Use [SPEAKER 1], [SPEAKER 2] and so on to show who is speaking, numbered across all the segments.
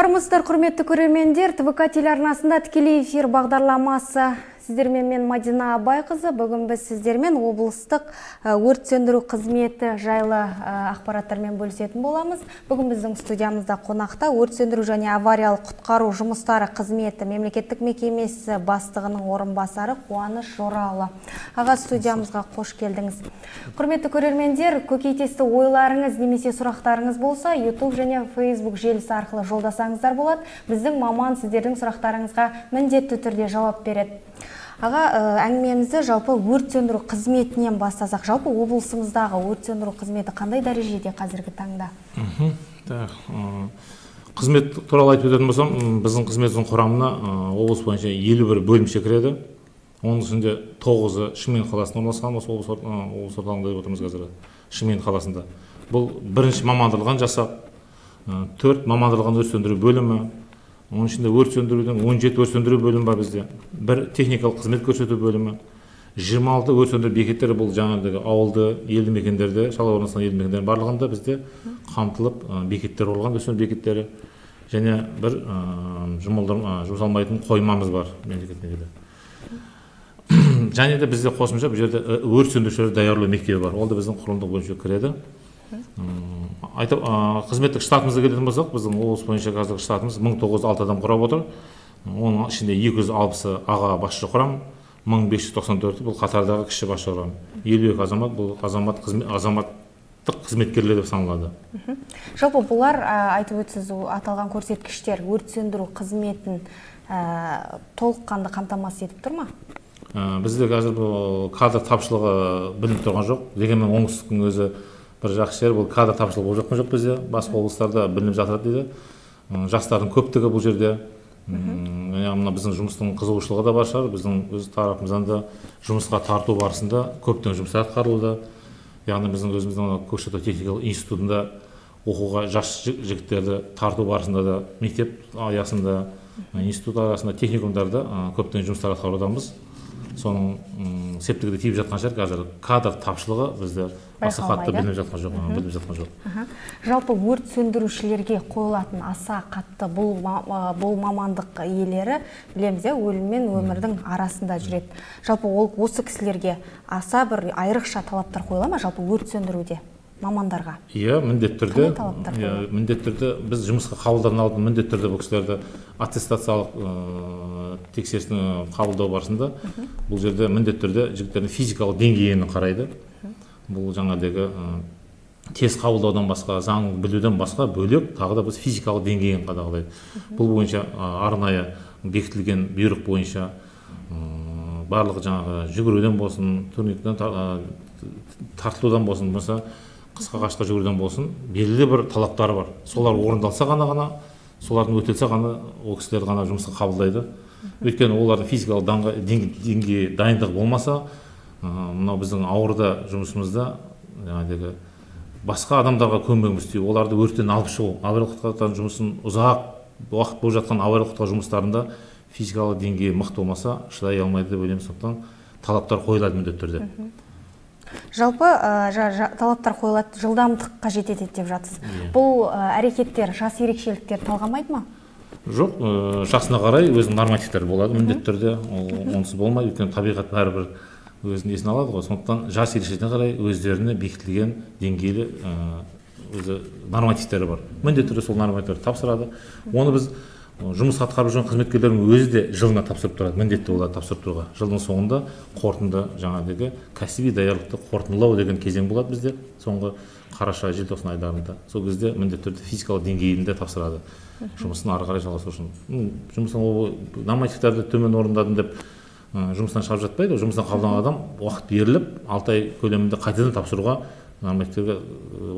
[SPEAKER 1] Армысыздар, құрметті көрермендер, ТВК телеарнасында тікелей эфир бағдарламасы. Сіздермен мен Мадина Абайқызы. Бүгін біз сіздермен облыстық өрт сөндіру қызметі жайлы ақпараттармен бөлісетін боламыз. Бүгін біздің студиямызда қонақта өрт сөндіру және авариялық-құтқару жұмыстары қызметі мемлекеттік мекемесі бастығының орынбасары Қуаныш Арслановпен. Аға, студиямызға қош келдіңіз. Құрметті көрермендер, көкейтесті ойларыңыз немесе сұрақтарыңыз болса, YouTube және Facebook желісі арқылы жолдасаңыздар болады. Біздің маман сіздердің сұрақтарыңызға міндетті түрде жауап береді. Аға, әңгімемізді жалпы өрт сөндіру қызметінен бастасақ, жалпы облысымыздағы өрт сөндіру қызметі қандай дәрежеде қазіргі таңда?
[SPEAKER 2] Қызмет туралы айтып өтетін болсам, біздің қызметтің құрамына облыс бойынша 51 бөлімше кіреді. Оның ішінде 9-ы Шымкент қаласында орналасқан, осы облыс орталығында деп отырмыз қазір, Шымкент қаласында. Бұл бірінші мамандырылған жасақ, 4 мамандырылған өрт сөндіру бөлімі. Оның ішінде өрт сөндірудің 17 өрт сөндіру бөлімі бар бізде. Бір техникалық қызмет көрсету бөлімі. 26 өрт сөндіру бекеттері, бұл жаңағы ауылды, елді мекендерде, шала орналасқан елді мекендердің барлығында бізде қамтылып бекеттер болған, өрт сөндіру бекеттері. Және бір жұмсалмайтын қоймамыз бар мемлекеттік. Және де бізде қосымша бұл жерде өрт сөндірушілер даярлау мектебі бар. Ол да біздің құрылымдық бөлімше кіреді. Қызметтік штатымызға келетін болсақ, біздің облыс бойынша қазіргі штатымыз 1906 адам құрап отыр. Оның ішінде 260-ы аға басшы құрам, 1594-і бұл қатардағы кіші басшы құрам. 52 азамат, бұл азаматтық қызметкерлер деп саналады.
[SPEAKER 1] Жалпы бұлар айтып өтсіз, аталған көрсеткіштер өрт сөндіру қызметін толыққанды қамтамасыз етіп тұр ма?
[SPEAKER 2] Бізде қазір бұл кадр тапшылығы білініп тұрған жоқ. Дегенмен оңтүстіктің өзі бір жақсы жер, бұл кадр тапшылығы болып жатқан жоқ бізде. Басқа облыстарда білініп жатыр дейді. Жастардың көптігі бұл жерде. Біздің жұмыстың қызығушылығы да бар шығар. Біздің өз тарапымыздан да жұмысқа тарту барысында көптеген жұмыстар атқарылуда. Яғни біздің өзіміздің Көкшетау техникалық институтында оқуға жас жігіттерді тарту барысында да мектеп аясында, институт арасында, техникумдарда көптеген жұмыстар атқарудамыз. Соның септігі де тиіп жатқан шығар. Қазір кадр тапшылығы бізде аса қатты білініп жатқан жоқ.
[SPEAKER 1] Жалпы өрт сөндірушілерге қойылатын аса қатты бұл мамандық иелері, білеміз, өлім мен өмірдің арасында жүреді. Жалпы осы кісілерге аса бір айрықша талаптар қойыла ма жалпы өрт сөндіруде мамандарға?
[SPEAKER 2] Иә, міндетті түрде біз жұмысқа қабылдаған алдын міндетті түрде бұл кісілерді аттестациялық тексерісін қабылдау барысында бұл жерде міндетті түрде жігіттердің физикалық деңгейін қарайды. Бұл жаңадегі тез қабылдаудан басқа, заң білуден басқа бөлек тағы да біз физикалық деңгейін қадағалайды. Бұл бойынша арнайы бекітілген бұйрық бойынша барлық жаңағы жүгіруден болсын, турниктен тартылудан болсын, қысқа қашқа жүгіруден болсын, белгілі бір талаптары бар. Солар орындалса ғана, солардың өтелсе ғана, ол кісілер ғана жұмысқа қабылдайды. Өйткені олардың физикалық деңгейі дайындық болмаса, мынау біздің ауырда жұмысымызда басқа адамдарға көмегіміз тиюі, оларды өрттен алып шығу, авариялық-құтқару жұмысын ұзақ уақыт болып жатқан авариялық-құтқару жұмыстарында физикалық деңгейі мықты болмаса, шыдай алмайды деп ойлаймын. Сондықтан талаптар қойылады міндетті түрде.
[SPEAKER 1] Жалпы талаптар қойылады, жылдамдық қажет етеді деп жатсыз. Бұл әрекеттер, жас ерекшеліктер талғамайды ма?
[SPEAKER 2] Жоқ, жасына қарай өзінің нормативтері болады, міндетті түрде. Онсыз болмайды, өйткені табиғат бәрібір өзінің несін алады ғой. Сондықтан жас ерекшелігіне қарай өздеріне бекітілген деңгейлі өзі нормативтері бар. Міндетті түрде сол нормативтерді тапсырады. Оны біз жұмысқа атқарып жүрген қызметкерлердің өзі де жылына тапсырып тұрады, міндетті оларды тапсырып тұруға. Жылдың соңында қорытынды жаңағыдегі кәсіби даярлықты қорытындылау деген кезең болады бізде. Соңғы қараша, желтоқсан айларында. Сол кезде міндетті түрде физикалық деңгейінде тапсырады. Жұмысын ары қарай жалғастыру үшін. Жұмысын нормативтерді төмен орындадым деп жұмыстан шығарып жатпайды. Жұмыстан қабылданған адам уақыт беріліп, 6 ай көлемінде қайтадан тапсыруға нормативтерге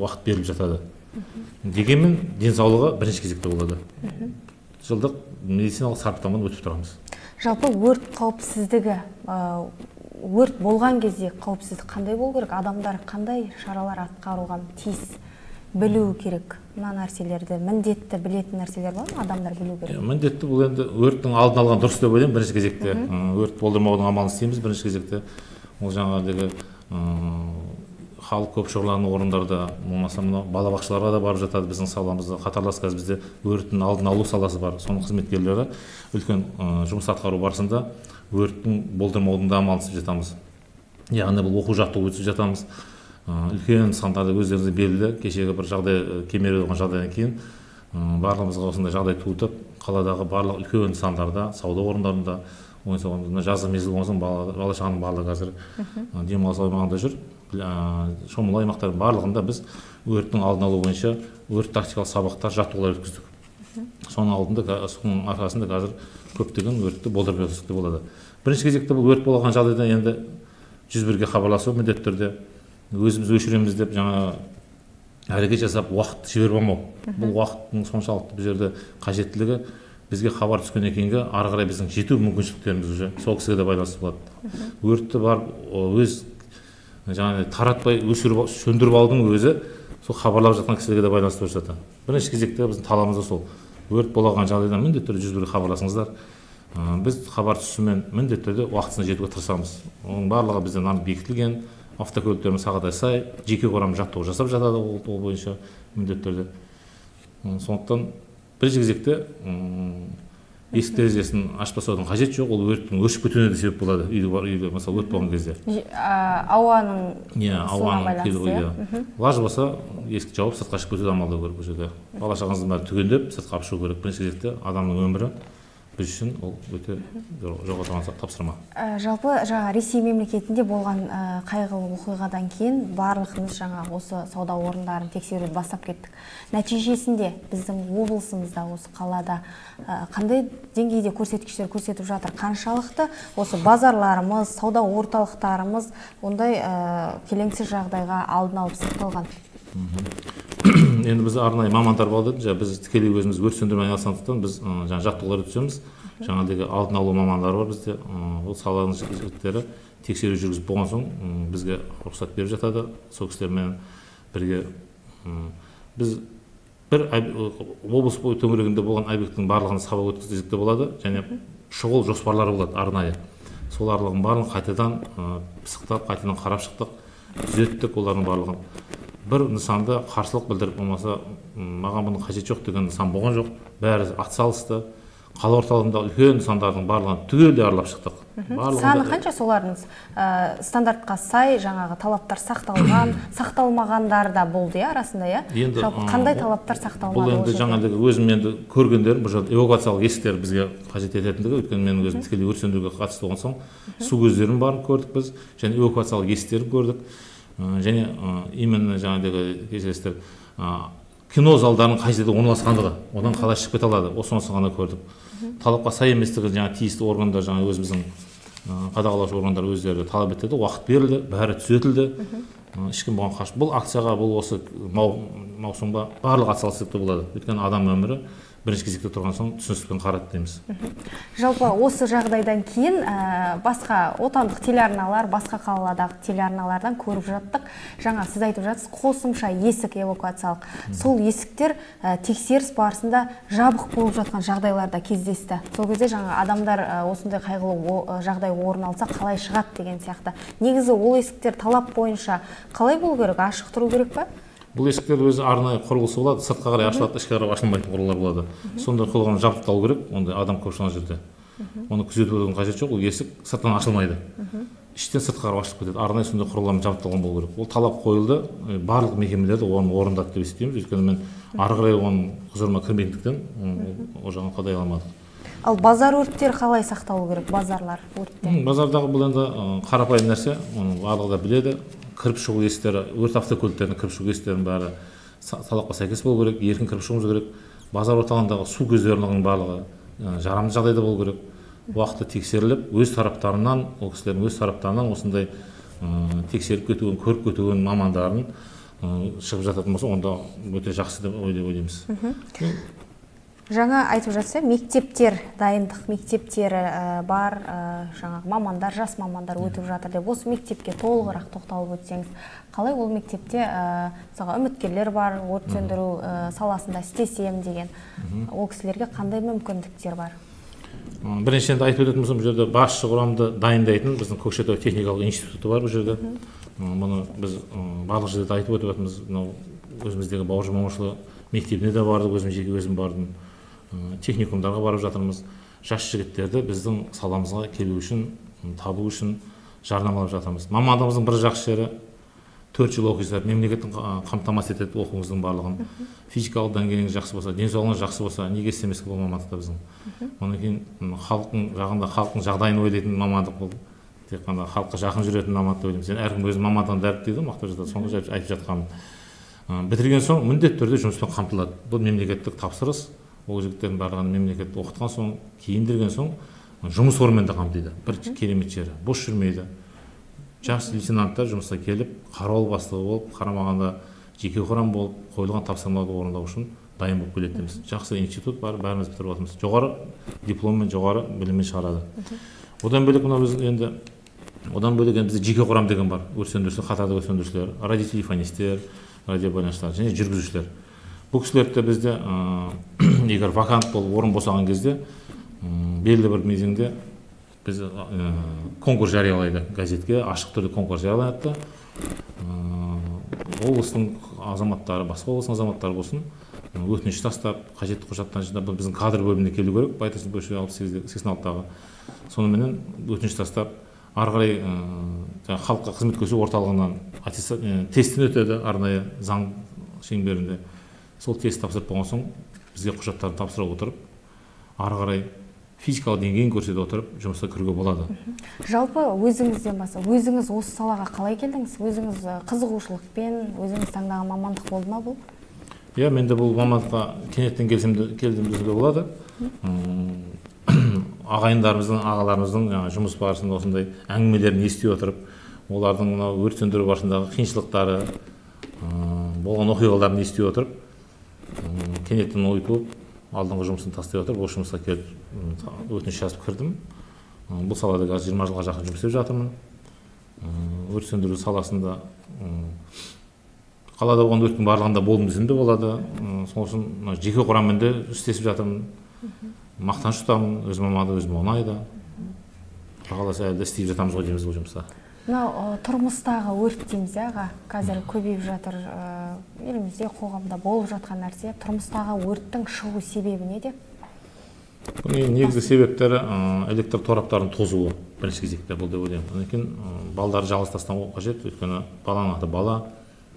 [SPEAKER 2] уақыт беріліп жатады. Дегенмен денсаулығы бірінші кезекте болады. Жылдық медициналық сараптамадан өтіп тұрамыз.
[SPEAKER 1] Жалпы өрт қауіпсіздігі, өрт болған кезде қауіпсіздік қандай болу керек? Адамдар қандай шаралар атқаруға тиіс, білу керек? Мына нәрселерді міндетті білетін нәрселер бар ма? Адамдар білу керек.
[SPEAKER 2] Міндетті бұл енді өрттің алдын алған дұрыс деп ойлаймын бірінші кезекте. Өрт болдырмаудың амалын істейміз бірінші кезекте. Ол жаңағыдегі халық көп шоғырланған орындарда, болмаса мынау балабақшаларға да барып жатады. Біздің саламызда қатарлас қазір бізде өрттің алдын алу саласы бар. Соның қызметкерлері үлкен жұмыс атқару барысында өрттің болдырмаудың да амалын істеп жатамыз. Яғни бұл оқу жаттығу өткізіп жатамыз. Үлкен сандарды өздеріңізге белгілі. Кешегі бір жағдай кемерде болған жағдайдан кейін барлығымызға осындай жағдай туындап, қаладағы барлық үлкен нысандарда, сауда орындарында, жазғы мезгіл болған бала шағаның барлығы қазір демалыс аймағында жүр. Шомылу аймақтардың барлығында біз өрттің алдын алу бойынша өрт тактикалық сабақтар, жаттығулар өткіздік. Соның арқасында қазір көптеген өртті болдырмай өткізуге болады. Бірінші кезекте бұл өрт болған жағдайда енді 101-ге хабарласу міндетті түрде, өзіміз өшіреміз деп жаңа әрекет жасап уақытты жіберіп алмау. Бұл уақыттың соншалықты бұл жерде қажеттілігі бізге хабар түскеннен кейінгі ары қарай біздің жету мүмкіншіліктеріміз уже сол кісіге де байланысты болады. Өртті барып өз жаңағы таратпай сөндіріп алдың өзі сол хабарлап жатқан кісілерге де байланысты болып жатады. Бірінші кезекте біздің талабымыз сол. Өрт болған жағдайда міндетті түрде 101-ге хабарласыңыздар. Біз хабар түсісімен міндетті түрде уақытысына жетуге тырысамыз. Оның барлығы бізден бекітілген, автокөліктеріміз сағатқа сай, жеке құрам жаттығу жасап жатады ол бойынша міндетті түрде. Сондықтан бірінші кезекте есік терезесін ашпасаудың қажет жоқ, ол өрттің өршіп кетуіне де себеп болады. Үйде мысалы өрт болған кезде.
[SPEAKER 1] Ауаның
[SPEAKER 2] келуі. Лаж болса, есік жауып сыртқа шығып кетуді амалдау керек бұл жерде. Бала шағаңыздың бәрі түгендеп, сыртқа алып шығу керек. Бірінші кезекте адамның өмірі біз үшін ол өте жоғалтылған тапсырма.
[SPEAKER 1] Жалпы Ресей мемлекетінде болған қайғылы оқиғадан кейін барлығымыз осы сауда орындарын тексеруді бастап кеттік. Нәтижесінде біздің облысымызда, осы қалада қандай деңгейде көрсеткіштер көрсетіп жатыр? Қаншалықты осы базарларымыз, сауда орталықтарымыз ондай келеңсіз жағдайға алдын алып сақталған?
[SPEAKER 2] Енді біз арнайы мамандар болды. Біз тікелей өзіміз өрт сөндірумен айналысқандықтан біз жаттығулар өткіземіз. Жаңағыдегі алдын алу мамандары бар бізде. Ол саланың жігіттері тексеру жүргізіп болған соң бізге рұқсат беріп жатады. Сол кісілермен бірге біз бір облыс бойы төңірегінде болған объекттің барлығын сабақ өткізсек те болады, және шұғыл жоспарлары болады арнайы. Сол аралығын барлығын қайтадан пысықтап, қайтадан қарап шықтық, түзеттік олардың барлығын. Бір нысанда қарсылық білдіріп болмаса, маған бұның қажет жоқ деген нысан болған жоқ. Бәрі атсалысты. Қала орталығында үлкен нысандардың барлығын түгелдей аралап шықтық.
[SPEAKER 1] Саны қанша соларыңыз? Стандартқа сай жаңағы талаптар сақталған, сақталмағандар да болды арасында, Жалпы қандай талаптар сақталмады?
[SPEAKER 2] Бұл енді жаңағыдегі өзім енді көргендерім, бұл жерде эвакуациялық есіктер бізге қажет ететіндігі, өйткені менің өзім тікелей өрт сөндіруге қатысты болған соң су көздерін барын көрдік біз, және эвакуациялық есіктерін көрдік. Және именно жаңағыдегі кездестер кино залдарының қай жерде орналасқандығы, одан қалай шығып кете алады, осыны ғана көрдік. Талапқа сай еместігі жаңағы тиісті органдар, жаңағы өзіміздің қадағалаушы органдар өздері талап етеді, уақыт берілді, бәрі түзетілді. Ешкім бұған қарсы. Бұл акцияға, бұл осы маусымға барлық атсалысып болады. Өйткені адам өмірі бірінші кезекте тұрған соң түсіністікпен қарады дейміз.
[SPEAKER 1] Жалпы осы жағдайдан кейін басқа отандық телеарналар, басқа қаладағы телеарналардан көріп жаттық. Жаңа сіз айтып жатсыз, қосымша есік эвакуациялық. Сол есіктер тексеріс барысында жабық болып жатқан жағдайларда кездесті. Сол кезде жаңа адамдар осындай қайғылы жағдай орын алса қалай шығады деген сияқты. Негізі ол есіктер талап бойынша қалай болу керек? Ашық тұру керек па?
[SPEAKER 2] Бұл есіктер өзі арнайы құрылысы болады, сыртқа қарай ашылады, ішке қарай ашылмайтын құрылғылар болады. Сондай құрылғыны жабдықталу керек, ондай адам көп шығған жерде. Оны күзетудің қажет жоқ, ол есік сырттан ашылмайды. Іштен сыртқа қарай ашылып кетеді. Арнайы сондай құрылғылармен жабдықталған болу керек. Ол талап қойылды, барлық мекемелерде оны орындады деп есептейміз. Өйткені мен ары қарай оның құзырыма кірмегендіктен ол жағын қадағаламадық.
[SPEAKER 1] Ал базар өрттері қалай сақталу керек? Базарлар өрттері?
[SPEAKER 2] Базардағы бұл енді қарапайым нәрсе, оның барлығы да біледі. Кіріп шығу есіктері, өрт автокөліктерінің кіріп шығу есіктерінің бәрі талапқа сәйкес болу керек, еркін кіріп шығуымыз керек. Базар орталығындағы су көздерінің барлығы жарамды жағдайда болу керек. Уақытты тексеріліп, өз тараптарынан, ол кісілердің өз тараптарынан осындай тексеріп кетуін, көріп кетуін мамандарын шығып жататын болса, онда өте жақсы деп ойлаймыз.
[SPEAKER 1] Жаңа айтып жатса, мектептер, дайындық мектептері бар, жаңағы мамандар, жас мамандар өтіп жатыр деп, осы мектепке толығырақ тоқталып өтсеңіз, қалай ол мектепте үміткерлер бар, өрт сөндіру саласында істесем деген, ол кісілерге қандай мүмкіндіктер бар?
[SPEAKER 2] Біріншіден айтып өтетін болсам, бұл жерде басшы құрамды дайындайтын біздің Көкшетау техникалық институты бар бұл жерде. Мұны біз барлық жерде айтып өтіп жатырмыз. Мынау өзіміздегі бауыржан момышұлы мектебіне де бардық, өзім бардым. Техникумдарға барып жатырмыз. Жас жігіттерді біздің саламызға келу үшін, табу үшін жарнамалап жатырмыз. Мамандығымыздың бір жақсы жері 4 жыл оқисыздар, мемлекеттік қамтамасыз етеді оқуыңыздың барлығын. Физикалық деңгейіңіз жақсы болса, денсаулығыңыз жақсы болса, неге істемеске бұл мамандықта біздің. Онан кейін халықтың жағында халықтың жағдайын ойлайтын мамандық бұл. Тек қана халыққа жақын жүретін мамандық деп ойлаймын. Әркім өз мамандығын дәріптейді, мақтап жатады. Соны айтып жатқанмын. Бітірген соң міндетті түрде жұмыспен қамтылады. Бұл мемлекеттік тапсырыс. Ол жігіттердің барлығын мемлекет оқытқан соң, киіндірген соң жұмыс орнымен де қамтиды. Бір керемет жері. Бос жүрмейді. Жас лейтенанттар жұмысқа келіп, қарауыл бастығы болып, қарамағанда жеке құрам болып, қойылған тапсырмаларды орындау үшін дайын болып келеді дейміз. Жақсы институт бар, бәріміз бітіріп отырмыз. Жоғары дипломмен, жоғары біліммен шығарады. Одан бөлек мына біз енді бізде жеке құрам деген бар. Өрт сөндірушілер, қатардағы өрт сөндірушілер, радиотелефонистер, радиобайланышшылар және жүргізушілер. Бұл кісілерді бізде егер вакант болып орын босаған кезде белгілі бір кезеңде біз конкурс жариялайды газетке, ашық түрде конкурс жарияланады. Облыстың азаматтары, басқа облыстың азаматтары болсын, өтініш тастап, қажетті құжаттан жинап, біздің кадр бөліміне келу керек, байтасын 86-86-дағы. Соныменен өтініш тастап, ары қарай халыққа қызмет көрсету орталығынан тесттен өтеді, арнайы заң шеңберінде. Сол тест тапсырып болған соң, бізге құжаттарын тапсыра отырып, ары қарай физикалық деңгейін көрсете отырып, жұмысқа кіруге болады.
[SPEAKER 1] Жалпы өзіңізден баса, өзіңіз осы салаға қалай келдіңіз? Өзіңіз қызығушылықпен, өзіңіз таңдаған мамандық болды ма бұл?
[SPEAKER 2] Иә, мен де бұл мамандыққа кенеттен келдім деуге болады. Ағайындарымыздың, ағаларымыздың жұмыс барысында осындай әңгімелерін ести отырып, олардың өрт сөндіру барысындағы қиыншылықтары, болған оқиғаларын ести отырып, кенеттен ой туып, алдыңғы жұмысын тастай отырып, осы жұмысқа келіп өтініш жазып кірдім. Бұл салада қазір 20 жылға жақын жұмыс істеп жатырмын. Өрт сөндіру саласында қалада болған өрттің барлығында болдым десем де болады. Сол үшін жеке құраммен де істесіп жатырмын. Мақтаныш тұтамын, өз мамандығым өзіме ұнайды. Қаласа әлі істеп жатамыз ғой дейміз бұл жұмыста.
[SPEAKER 1] Мынау тұрмыстағы өрт дейміз аға, қазір көбейіп жатыр, елімізде қоғамда болып жатқан нәрсе. Тұрмыстағы өрттің шығу себебі неде?
[SPEAKER 2] Бұның негізгі себептері электр тораптардың тозуы бірінші кезекте бұл деп ойлаймын. Одан кейін балдарды жалғыз тастамау қажет, өйткені баланың аты бала,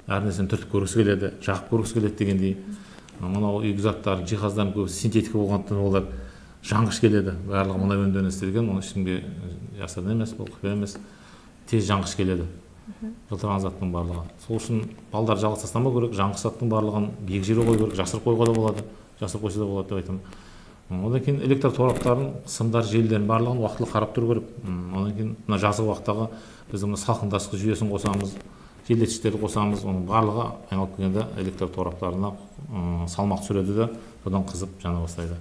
[SPEAKER 2] әр нәрсені түртіп көргісі келеді, жағып көргісі келеді дегендей. Мынау үйгі заттар, жиһаздардың көбісі синтетика болғандықтан олар жанғыш келеді. Барлығы мұнай өнімдерінен істелген, оны ешкімге жасырын емес, бұл құпия емес. Тез жанғыш келеді. Жылтыраған заттың барлығы. Сол үшін балдар жалғыз тастамау керек, жанғыш заттың барлығын биік жерге қою керек, жасырып қоюға да болады, жасырып қойса да болады деп айтамын. Одан кейін электр тораптарын, сымдар, желілерін барлығын уақытылы қарап тұру керек. Одан кейін мына жазғы уақыттағы біз мына салқындатқыш жүйесін қосамыз, желдеткіштерді қосамыз, оның барлығы айналып келгенде электр тораптарына салмақ түсіреді де, содан қызып жана бастайды.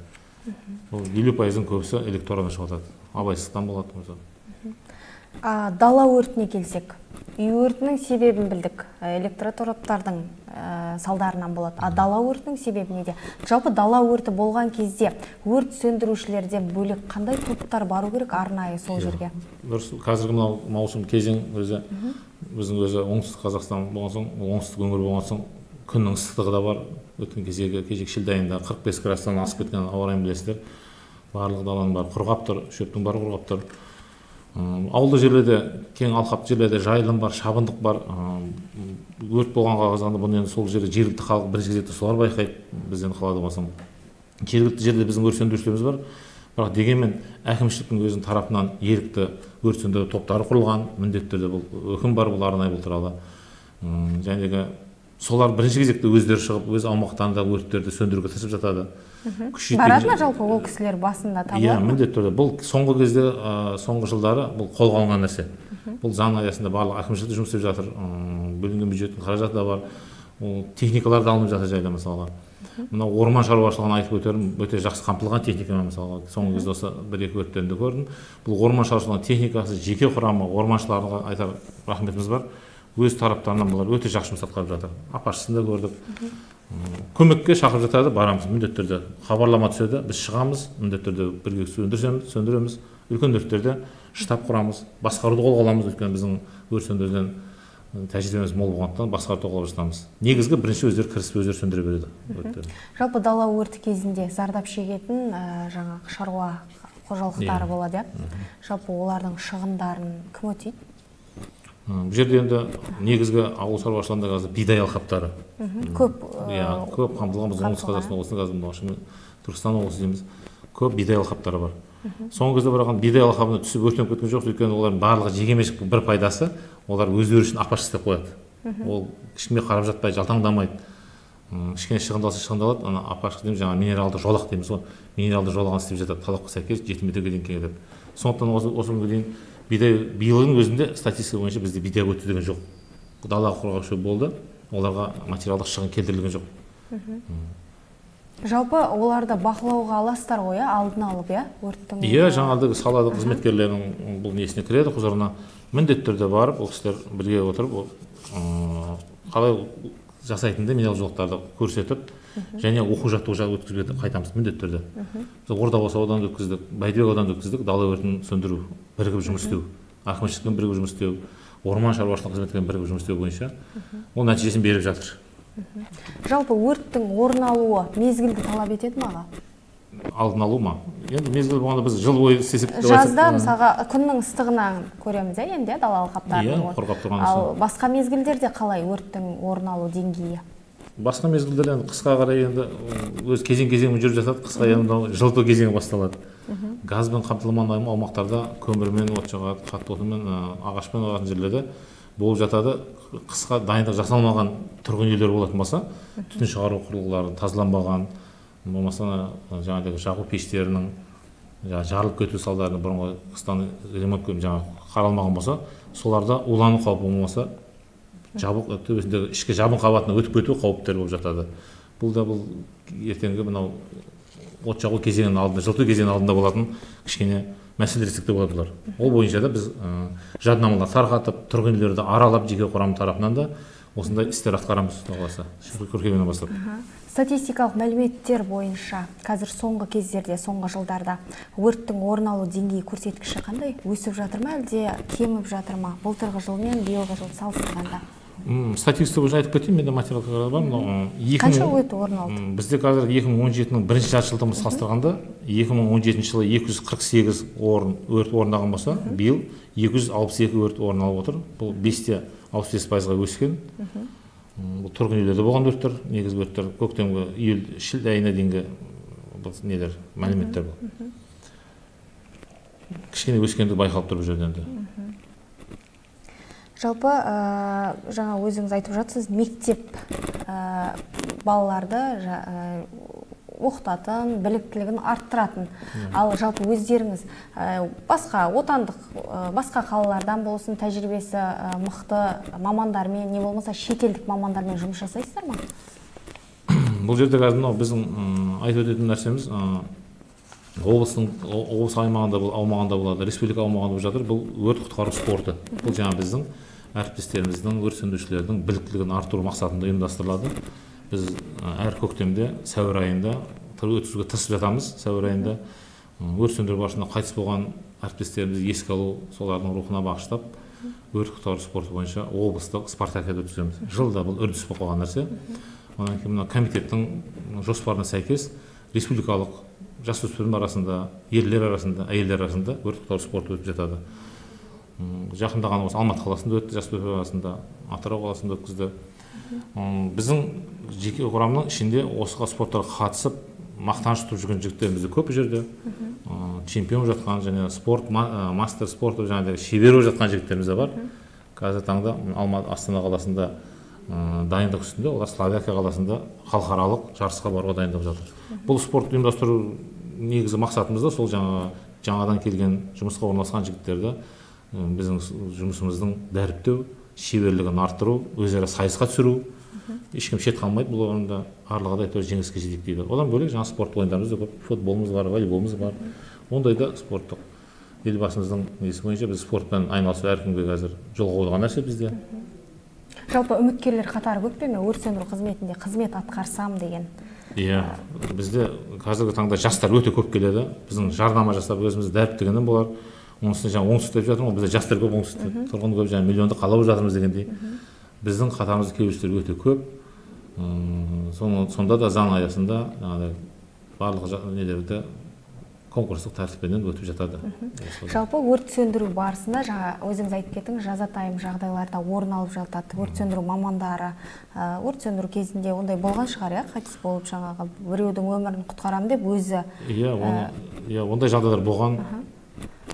[SPEAKER 2] Ол 50%-ның көбісі электродан шығып жатады. Абайсыздықтан болады.
[SPEAKER 1] Дала өртіне келсек, үй өртінің себебін білдік, электротораптардың салдарынан болады. Дала өртінің себебі неде? Жалпы дала өрті болған кезде өрт сөндірушілерден бөлек қандай топтар бару керек арнайы сол жерге?
[SPEAKER 2] Қазіргі мынау маусым кезең өзі, біздің өзі оңтүстік Қазақстан болған соң, оңтүстік өңір болған соң, күннің ыстығы да бар. Өткен кезек шілде айында 45 градустан асып кеткен ауа райын білесіздер. Барлық даланың бәрі құрғап тұр, шөптің бәрі құрғап тұр. Ауылды жерлерде, кең алқапты жерлерде жайылым бар, шабындық бар. Өрт болғанға қарағанда бұны енді сол жерде жергілікті халық бірінші кезекте солар байқайды. Бізден қалады болсам. Жергілікті жерде біздің өрт сөндірушілеріміз бар. Бірақ дегенмен әкімшіліктің өзінің тарапынан ерікті өрт сөндіру топтары құрылған, міндетті түрде бұл өкім бар, бұл арнайы бұл туралы. Және солар бірінші кезекте өздері шығып, өз аумақтарындағы өрттерді сөндіруге тырысып жатады.
[SPEAKER 1] Барады ма жалпы ол кісілер басында табылады?
[SPEAKER 2] Иә, міндетті түрде. Бұл соңғы кезде, соңғы жылдары бұл қолға алынған нәрсе. Бұл заң аясында барлық әкімшілік жұмыс істеп жатыр. Бөлінген бюджеттің қаражаты да бар. Техникалар да алынып жатыр жайда мысалға. Мына орман шаруашылығын айтып өтерім, өте жақсы қамтылған техника мысалға. Соңғы кезде осы 1-2 өрттерінде көрдім. Бұл орман шаруашылығының техникасы, жеке құрамы, орманшыларға айтар рахметіміз бар. Өз тараптарынан бұлар өте жақсы жұмыс атқарып жатыр. Басшысында көрдік. Көмекке шақырып жатады, барамыз, міндетті түрде. Хабарлама түседі, біз шығамыз, міндетті түрде бірге сөндіреміз. Үлкен өрттерде штаб құрамыз, басқаруды қолға аламыз, өйткені біздің өрт сөндіруден тәжірибеміз мол болғандықтан басқартуға жатамыз. Негізгі бірінші өздері кірісіп өздері сөндіре береді.
[SPEAKER 1] Жалпы дала өрті кезінде зардап шегетін жаңағы шаруа қожалықтары болады, жалпы олардың шығындарын кім өтейді?
[SPEAKER 2] Бұл жерде енді негізгі ауыл шаруашылығында қазір бидай алқаптары
[SPEAKER 1] көп
[SPEAKER 2] қамтылған. Біз оңтүстік Қазақстан облысында, қазір Түркістан облысы дейміз, көп бидай алқаптары бар. Соңғы кезде бірақ бидай алқабына түсіп өртеніп кеткен жоқ, өйткені олардың барлығы жекеменшік бір пайдасы, олар өздері үшін апаш істеп қояды. Ол ешкімге қарап жатпайды, жалтаңдамайды. Кішкене шығындалады, ана апаш дейміз, жаңа минералды жолақ дейміз ғой, минералды жолағын істеп жатады, талапқа сәйкес 7 метрге дейін келеді. Сондықтан осы күнге дейін бидай биылдың өзінде статистика бойынша бізде бидай өтті деген жоқ. Далаға құрғаушы болды, оларға материалдық шығын келтірілген жоқ.
[SPEAKER 1] Жалпы оларды бақылауға аласыздар ғой, алдын алып, өрттің?
[SPEAKER 2] Жаңағы салада қызметкерлерінің бұл несіне кіреді, құзырына міндетті түрде барып, ол кісілер бірге отырып, қалай жасайтынды минерал жолақтарды көрсетіп, және оқу жаттығу өткізуге қайтамыз міндетті түрде. Ордабасы ауданында өткіздік, Бәйдібек ауданында өткіздік, дала өртін сөндіру, бірігіп жұмыс істеу, әкімшілікпен бірігіп жұмыс істеу, орман шаруашылық қызметімен бірігіп жұмыс істеу бойынша ол нәтижесін беріп жатыр.
[SPEAKER 1] Жалпы өрттің орын алуы мезгілді талап етеді ме аға?
[SPEAKER 2] Алдын алу ма? Енді мезгіл болғанда біз жыл бойы істесек,
[SPEAKER 1] жазда мысалға күннің ыстығынан көреміз, енді дала алқаптарын.
[SPEAKER 2] Қорғап тұрған.
[SPEAKER 1] Ал басқа мезгілдерде қалай өрттің орын алу деңгейі?
[SPEAKER 2] Басқа мезгілдер енді қысқа қарай енді өз кезең-кезеңмен жүріп жатады, қысқа енді жылыту кезеңі басталады. Газбен қамтылмаған аумақтарда көмірмен от жағады, қатты отынмен, ағашпен жағатын жерлерде болып жатады. Қысқа дайындық жасалмаған тұрғын үйлер болатын болса, түтін шығару құрылғылары тазаланбаған, болмаса жаңағыдай жағу пештерінің жарылып кету салдарынан бұрынғы қыстан ремонт қаралмаған болса, соларда улану қаупі болмаса, жабық төбесіндегі ішкі жабын қабатына өтіп кету қауіптері болып жатады. Бұл да бұл ертеңгі мынау от жағу кезеңінің алдында, жылыту кезеңінің алдында болатын кішкене мәселелестікте болады бұлар. Ол бойынша да біз жаднамалар тарқатып, тұрғын үйлерді аралап, жеке құрам тарапынан да осындай істер атқарамыз. Көктемнен бастап.
[SPEAKER 1] Статистикалық мәліметтер бойынша қазір соңғы кездерде, соңғы жылдарда өрттің орын алу деңгейі көрсеткіші қандай? Өсіп жатыр ма, әлде кеміп жатыр ма? Былтырғы жылмен биылғы жыл салыстырғанда?
[SPEAKER 2] Статистика бойынша айтып кетейін, менде материалдар бар.
[SPEAKER 1] Қанша өрт орын алды?
[SPEAKER 2] Бізде қазір 2017-нің бірінші жартыжылдығын салыстырғанда 2017 жылы 248 өрт орындаған болса, биыл 262 өрт орын алып отыр. Бұл 5-65%-ға өскен. Бұл тұрғын үйлерде болған өрттер, негізгі өрттер көктемгі июль-шілде айына дейінгі мәліметтер бұл. Кішкене өскенді байқалып тұр бұл жерден.
[SPEAKER 1] Жалпы жаңа өзіңіз айтып жатсыз, мектеп балаларды оқытатын, біліктілігін арттыратын. Ал жалпы өздеріңіз басқа отандық, басқа қалалардан болсын, тәжірибесі мықты мамандармен, не болмаса шетелдік мамандармен жұмыс жасайсыздар ма?
[SPEAKER 2] Бұл жерде қазір біздің айтып өтетін нәрсеміз облыс аймағында, аумағында болады, республика аумағында болып жатыр. Бұл өрт құтқару спорты. Бұл жаңа біздің әріптестеріміздің, өрт сөндірушілердің біліктілігін арттыру мақсатында ұйымдастырылады. Біз әр көктемде, сәуір айында өткізуге тырысып жатамыз. Сәуір айында өрт сөндіру барысында қайтыс болған әріптестерімізді еске алу, солардың рухына бағыштап, өрт құтқару спорты бойынша облыстық спартакиада өткіземіз. Жылда бұл үрдіс болып қалған нәрсе. Одан кейін комитеттің жоспарына сәйкес республикалық жасөспірім арасында, ерлер арасында, әйелдер арасында өрт құтқару спорты өтіп жатады. Жақында ғана осы Алматы қаласында өтті, жасөспірім арасында, Атырау қаласында өткізді. Біздің жеке құрамның ішінде осыға спорттарға қатысып, мақтаныш тұтып жүрген жігіттеріміз де көп жерде. Чемпион жатқан, және спорт, мастер спорты, және шебер жатқан жігіттеріміз де бар. Қазір таңда Астана қаласында дайындық үстінде, олар Словакия қаласында халықаралық жарысқа баруға дайындап жатыр. Бұл спорт ұйымдастыру негізі мақсатымыз да сол жаңадан келген жұмысқа орналасқан жігіттерді біздің жұмысымыздың дәріптеу, шеберлігін арттыру, өзара сайысқа түсіру. Ешкім шет қалмайды, бұл орында арлығадай жеңіске жетейік дейді. Одан бөлек жаңа спорт ойындарымыз да көп, футболымыз бар, волейболымыз бар. Ондайда спорттық елбасымыздың несі бойынша біз спортпен айналысу әркімге қазір жол қойылған нәрсе бізде.
[SPEAKER 1] Жалпы үміткерлер қатары көп пе ме? Өрт сөндіру қызметінде қызмет атқарсам деген.
[SPEAKER 2] Бізде қазіргі таңда жастар өте көп келеді. Біздің жарнама жасап өзімізді дәріптегеннен болар. онысы жаңа оңтүстік деп жатырмын ғой, бізде жастар көп, оңтүстікте тұрғын көп, жаңа миллионды қалап жатырмыз дегендей. Біздің қатарымызда кеуіштер өте көп. Сонда да заң аясында барлық нелерді конкурстық тәртіппен өтіп жатады.
[SPEAKER 1] Жалпы өрт сөндіру барысында, жаңа өзіңіз айтып кеттіңіз, жазатайым жағдайларда орын алып жатады. Өрт сөндіру мамандары, өрт сөндіру кезінде ондай болған шығар, қайтыс болып жаңағы біреудің өмірін құтқарамын деп өзі.
[SPEAKER 2] Ондай жағдайлар болған.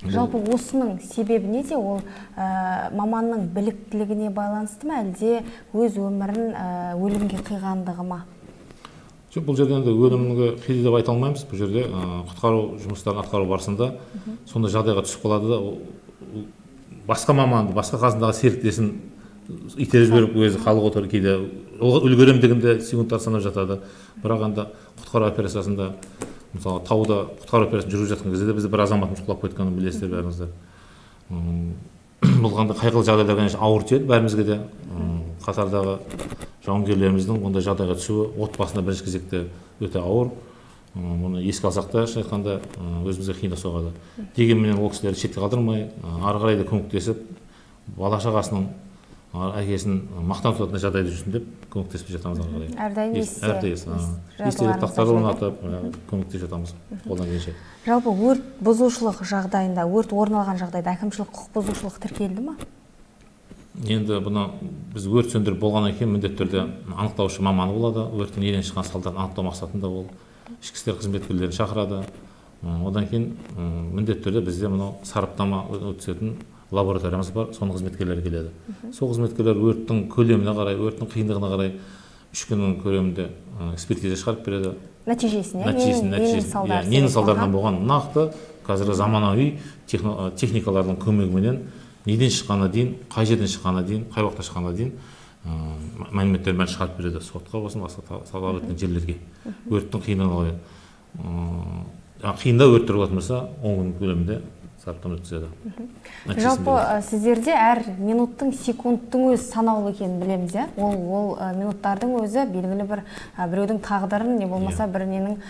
[SPEAKER 1] Жалпы осының себебі неде? Ол маманның біліктілігіне байланысты ма, әлде өз өмірін өлімге қиғандығы ма?
[SPEAKER 2] Бұл жерде өлімге қиды деп айта алмаймыз. Бұл жерде құтқару жұмыстарын атқару барысында сондай жағдайға түсіп қалады да, басқа маманды, басқа қасындағы серіктесін итеріп жіберіп өзі халық отыр, кейде үлгерем дегенде секундтар санап жатады. Бірақ анда құтқару операциясында, мысалы тауда құтқару операциясын жүргізіп жатқан кезде де бізде бір азаматымыз құлап кеткенін білесіздер бәріңіздер. Бұл қандай қайғылы жағдайлар ауыр тиеді бәрімізге де. Қатардағы жауынгерлеріміздің ондай жағдайға түсуі отбасында бірінші кезекте өте ауыр. Мұны еске алсақ та, шын айтқанда өзімізге қиындық соғады. Дегенменен ол кісілерді шетке қалдырмай, ары қарай да көмектесіп, бала шағасының әкесін мақтан тұтатын жағдайда жүрсін деп көмектесіп жатамыз ары қарай.
[SPEAKER 1] Әрдайым
[SPEAKER 2] естелік тақтарды орнатып, көмектесіп жатамыз қолдан келгенше.
[SPEAKER 1] Жалпы өрт бұзушылық жағдайында, өрт орын алған жағдайда әкімшілік құқық бұзушылық тіркелді ма?
[SPEAKER 2] Енді бұны біз өрт сөндіріп болғаннан кейін міндетті түрде анықтаушы маманы болады. Өрттің неден шыққан салдарын анықтау мақсатында ол ішкі істер қызметкерлерін шақырады. Одан кейін міндетті түрде бізде мынау сараптама өткізетін лабораториямыз бар, соның қызметкерлері келеді. Сол қызметкерлер өрттің көлеміне қарай, өрттің қиындығына қарай 3 күннің көлемінде экспертиза шығарып береді. Ненің салдарынан болған нақты қазіргі заманауи техникалардың көмегіменен неден шыққанына дейін, қай жерден шыққанына дейін, қай уақытта шыққанына дейін мәліметтерін бәрін шығарып береді. Сотқа болсын, басқа талап еткен жерлерге. Өрттің қиындығына қарай. Қиындау өрттер болатын болса, 10 күн көлемінде сараптама өткізеді.
[SPEAKER 1] Жалпы сіздерде әр минуттың, секундтың өзі санаулы екенін білеміз, ол минуттардың өзі белгілі бір біреудің тағдырын, не болмаса бір ненің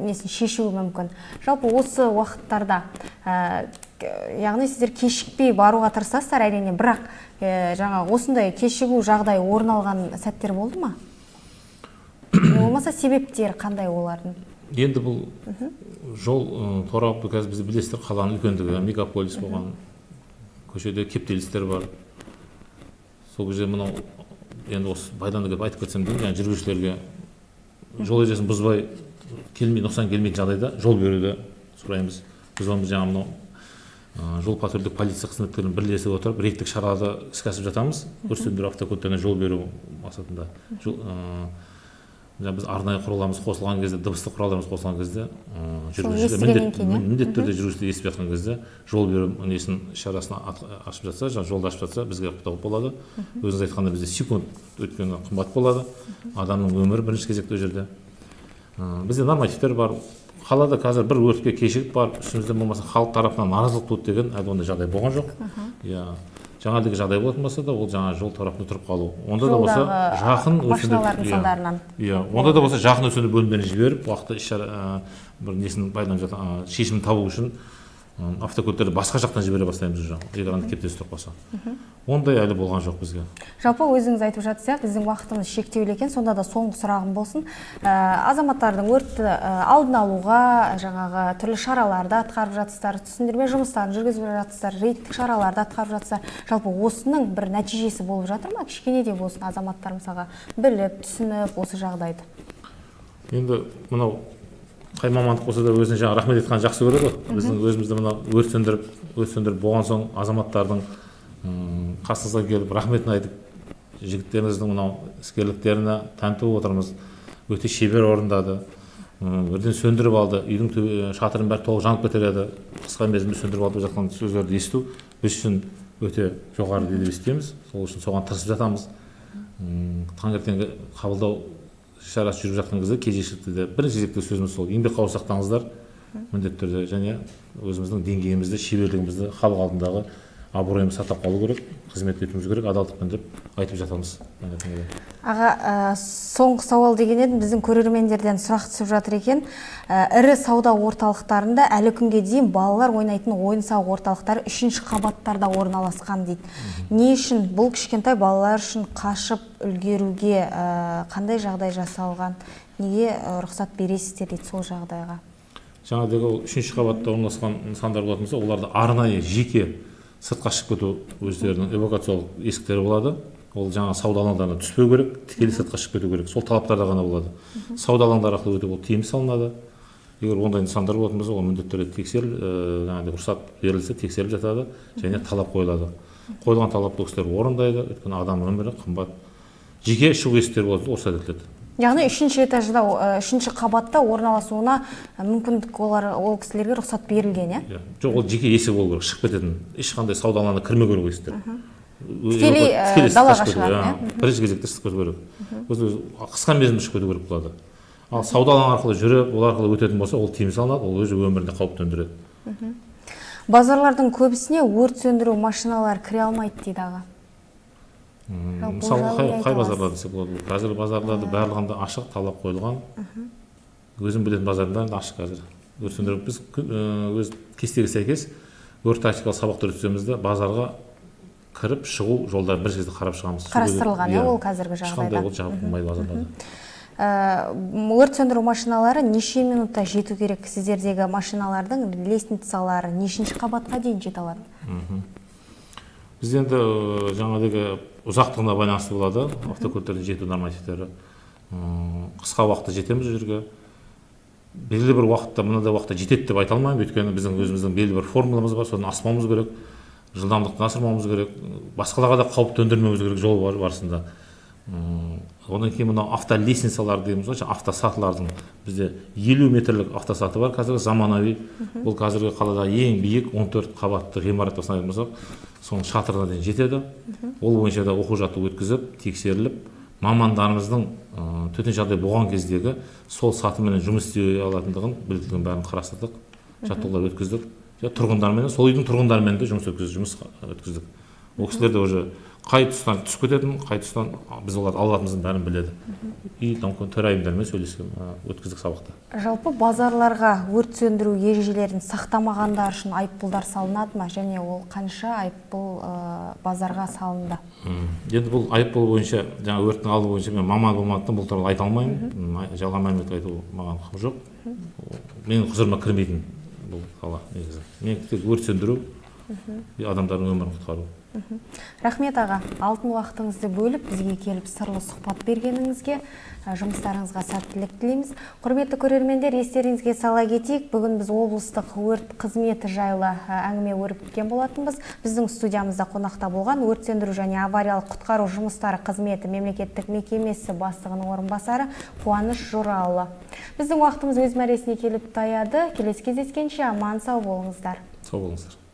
[SPEAKER 1] несін шешуі мүмкін. Жалпы осы уақыттарда, яғни сіздер кешікпей баруға тырысасыздар әрине, бірақ жаңа осындай кешігу жағдай орын алған сәттер болды ма? Болмаса себептер қандай олардың?
[SPEAKER 2] Енді бұл жол торабы, қазір бізде білесіздер, қаланың үлкендігі, мегаполис болған, көшеде кептелістер бар. Сол кезде мынау, енді осы байдан да айтып кетсем деймін, жүргізушілерге жол ережесін бұзбай, нұқсан келмейтін жағдайда жол беруді сұраймыз. Біз оны жаңа мынау жол патрульдік полиция қызметтерін бірлесіп отырып, рейдтік шараларды іске асырып жатамыз. Өрт сөндіру автокөліктеріне жол беру мақсатында. Біз арнайы құралдарымыз қосылған кезде, дыбыстық құралдарымыз қосылған кезде, міндетті түрде жүргізушілер естіп жатқан кезде жол беру несін шарасын ашып жатса, жолды ашып жатса, бізге құттықтау болады. Өзіңіз айтқанда бізде секунд өткені қымбат болады. Адамның өмірі бірінші кезекте жерде. Бізде нормативтер бар. Қалада қазір бір өртке кешігіп барып, үстімізде болмаса халық тарапынан наразылық туды деген ондай жағдай болған жоқ. Жаңағыдегі жағдай болатын болса да, ол жаңа жол тарапында тұрып қалу. Онда да болса жақын
[SPEAKER 1] машиналардың салдарынан.
[SPEAKER 2] Онда да болса жақын өрт сөндіру бөлімдеріне жіберіп, уақытта іс-шара бір несін байланып жатқан шешімін табу үшін автокөліктерді басқа жақтан жібере бастаймыз уже, егер анда кептеліс тұрып қалса. Ондай әлі болған жоқ бізге.
[SPEAKER 1] Жалпы өзіңіз айтып жатсақ, біздің уақытымыз шектеулі екен, сонда да соңғы сұрағым болсын. Азаматтардың өртті алдын алуға жаңағы түрлі шараларды атқарып жатсыздар, түсіндірме жұмыстарын жүргізіп жатсыздар, рейдтік шараларды атқарып жатсыздар. Жалпы осының бір нәтижесі болып жатыр ма? Кішкене де болсын азаматтар мысалға біліп, түсініп осы жағдайды.
[SPEAKER 2] Енді мынау қай мамандық болса да өзіне жаңа рахмет айтқан жақсы көреді. Біздің өзімізді мына өрт сөндіріп болған соң азаматтардың қасыңызға келіп рахметін айтып, жігіттеріңіздің мынау іскерліктеріне тәнті отырмыз. Өте шебер орындады. Бірден сөндіріп алды. Үйдің шатырын бәрі толық жанып кетіреді. Қысқа мерзімде сөндіріп алып жатқан сөздерді есту біз үшін өте жоғары деп естиміз. Сол үшін соған тырысып жатамыз. Таңертеңгі қабылдау шарасы жүріп жатқан кезде кезекшілікте де бірінші кезекте сөзіміз сол, еңбек қауіпсіздігін сақтаңыздар міндетті түрде, және өзіміздің деңгейімізді, шеберлігімізді халық алдындағы абыройымыз сақтап қалу керек, қызмет етуіміз керек, адалдықпен деп айтып жатамыз.
[SPEAKER 1] Аға, соңғы сауал деген едім, біздің көрермендерден сұрақ түсіп жатыр екен. Ірі сауда орталықтарында әлі күнге дейін балалар ойнайтын ойын-сауық орталықтары 3-ші қабаттарда орналасқан дейді. Не үшін бұл кішкентай балалар үшін қашып үлгеруге қандай жағдай жасалған? Неге рұқсат бересіздер дейді сол жағдайға?
[SPEAKER 2] Жаңағыдағы 3-ші қабатта орналасқан нысандар болатын болса, оларды арнайы жеке сыртқа шығып кету өздерінің эвакуациялық есіктері болады. Ол жаңа сауда алаңдарына түспеу керек, тікелей сыртқа шығып кету керек. Сол талаптарда ғана болады. Сауда алаңдары арқылы өтуге тыйым салынады. Егер ондай нысандар болатын болса, ол міндетті түрде тексеріліп, жаңағыдай рұқсат берілсе, тексеріліп жатады және талап қойылады. Қойылған талапты кісілер орындайды, өйткені адам өмірі қымбат. Жеке шығу есіктері болады, рұқсат етіледі.
[SPEAKER 1] Яғни 3-ші этажда, 3-ші қабатта орналасуына мүмкіндік ол кісілерге рұқсат берілген, иә?
[SPEAKER 2] Жоқ, ол жеке есік болу керек, шығып кететін. Ешқандай сауда алаңына кірмеу керек есіктер.
[SPEAKER 1] Тікелей далаға шығады,
[SPEAKER 2] бірінші кезекте шығып кету керек. Қысқа мерзімде шығып кету керек болады. Ал сауда алаңы арқылы жүріп, ол арқылы өтетін болса, ол тыйым салынады, ол өз өміріне қауіп төндіреді.
[SPEAKER 1] Базарлардың көбісіне өрт сөндіру машиналары кіре алмайды дейді аға.
[SPEAKER 2] Мысалы, қай базарлар десе болады? Қазір базарларды барлығында ашық, талап қойылған. Өзім білетін базардан ашық қазір. Өрт сөндіру біз өз кестеге сәйкес өрт тактикалық сабақтар өткіземіз де базарға кіріп шығу жолдарын бір кезде қарап шығамыз.
[SPEAKER 1] Қарастырылған, ол қазіргі жағдайда.
[SPEAKER 2] Ешқандай ол жабылмайды базарларда.
[SPEAKER 1] Өрт сөндіру машиналары неше минутта жету керек? Сіздердегі машиналардың лестницалары нешінші қабатқа дейін жете алады?
[SPEAKER 2] Біз енді жаңағыдағы ұзақтығына байланысты болады, автокөліктердің жету нормативтері. Қысқа уақытта жетеміз жерге. Белгілі бір уақытта, мынандай уақытта жетеді деп айта алмаймын, өйткені біздің өзіміздің белгілі бір формуламыз бар, соны асырмауымыз керек, жылдамдықты асырмауымыз керек, басқаларға да қауіп төндірмеуіміз керек жол барысында. Одан кейін мынау автолестницалар дейміз ғой, автосатылардың бізде 50 метрлік автосаты бар, қазіргі заманауи. Бұл қазіргі қалада ең биік 14 қабатты ғимаратта санайтын болсақ, соның шатырына дейін жетеді. Ол бойынша да оқу жаттығу өткізіп, тексеріліп, мамандарымыздың төтенше жағдай болған кездегі сол сатымен жұмыс істей алатындығын біліктілігін бәрін қарастырдық, жаттығулар өткіздік. Тұрғындармен, сол үйдің тұрғындармен де жұмыс өткіздік. Ол кісілер де уже қай тұстан түсіп кететін, қай тұстан біз оларды алатынымыздың бәрін біледі. И төрайымдармен сөйлескен өткіздік сабақты.
[SPEAKER 1] Жалпы базарларға өрт сөндіру ережелерін сақтамағандар үшін айыппұлдар салынады ма, және ол қанша айыппұл базарға салынды?
[SPEAKER 2] Енді бұл айыппұл бойынша, жаңа өрттің алды бойынша мен маман болмағандықтан бұл туралы айта алмаймын. Жалған мәлімет айту маған құқық жоқ. Менің құзырыма кірмейтін бұл сала негізі. Мен тек өрт сөндіру, адамдардың өмірін құтқару.
[SPEAKER 1] Рахмет аға, алтын уақытыңызды бөліп, бізге келіп сырлы сұхбат бергеніңізге, жұмыстарыңызға сәттілік тілейміз. Құрметті көрермендер, естеріңізге сала кетейік, бүгін біз облыстық өрт қызметі жайлы әңгіме өрбіткен болатынбыз. Біздің студиямызда қонақта болған өрт сөндіру және авариялық-құтқару жұмыстары қызметі мемлекеттік мекемесі басшысының орынбасары Қуаныш Арслановпен. Біздің уақытымыз өз мәресіне келіп таяды. Келесі кездескенше аман сау болыңыздар.
[SPEAKER 2] Сау болыңыздар.